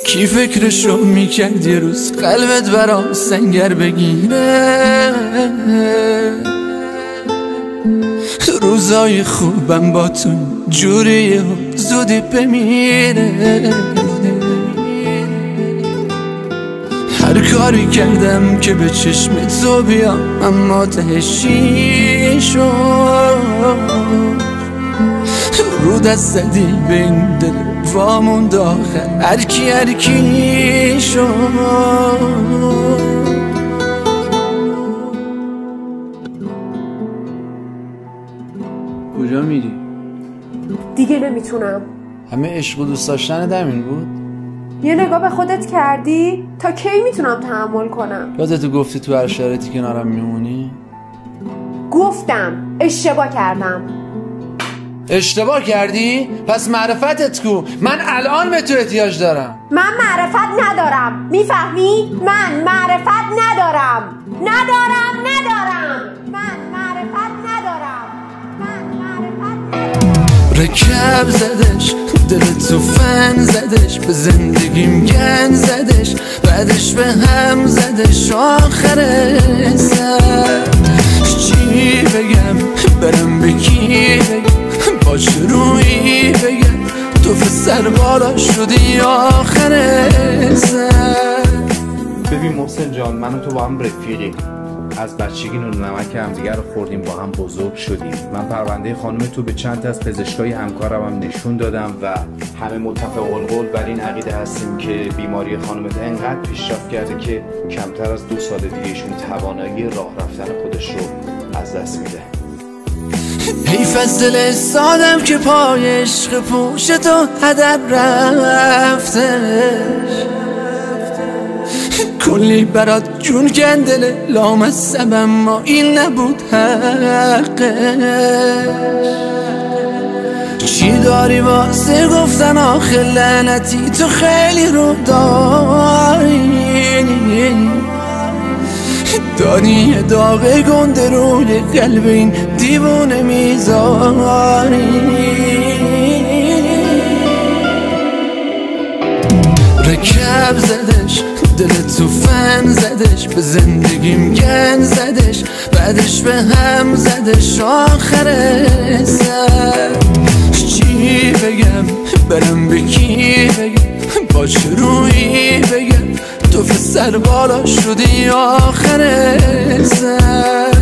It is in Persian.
کی فکرشو میکرد یه روز قلبت برام سنگر بگیره؟ روزای خوبم با تو جوریه و زودی بمیره. هر کاری کردم که به چشم تو بیام اما تهشی شد. رو دست زدی به این دل وامون داخل هر کی شد. کجا میری؟ دیگه نمیتونم. همه عشق و دوست داشتن همین بود؟ یه نگاه به خودت کردی؟ تا کی میتونم تحمل کنم؟ یادتو گفتی تو هر شرایطی کنارم میمونی؟ گفتم اشتباه کردم. اشتباه کردی؟ پس معرفتت کو؟ من الان به تو احتیاج دارم. من معرفت ندارم، میفهمی؟ من معرفت ندارم. من معرفت ندارم. رکب زدش دل تو فن زدش، به زندگیم گن زدش، بعدش به هم زدش آخر سر. چی بگم برم به کی بگم، با شروعی بگم تو سر بالا شدی آخر سر. ببین محسن جان، من و تو با هم رفیقیم، از بچگی نون نمک همدیگر رو خوردیم، با هم بزرگ شدیم. من پرونده خانم تو به چند تا از پزشکای همکارم هم نشون دادم و همه متفق القول بر این عقیده هستیم که بیماری خانمت انقدر پیشرفت کرده که کمتر از 2 سال دیگه ایشون توانایی راه رفتن خودش رو از دست میده. حیف از دل سادم که پای عشق پوش تو هدر رفتش. کلی برات جون کندل لامصب، اما این نبود حقش. چی داری واسه گفتن آخه لعنتی تو خیلی رو داری یه داغ گنده روی قلب این دیوونه میذاری. رکب زدش دل تو فن زدش، به زندگیم گن زدش، بعدش به هم زدش آخر سر. چی بگم برم به کی بگم، با شروعی بگم تو سر بالا شدی آخر سر.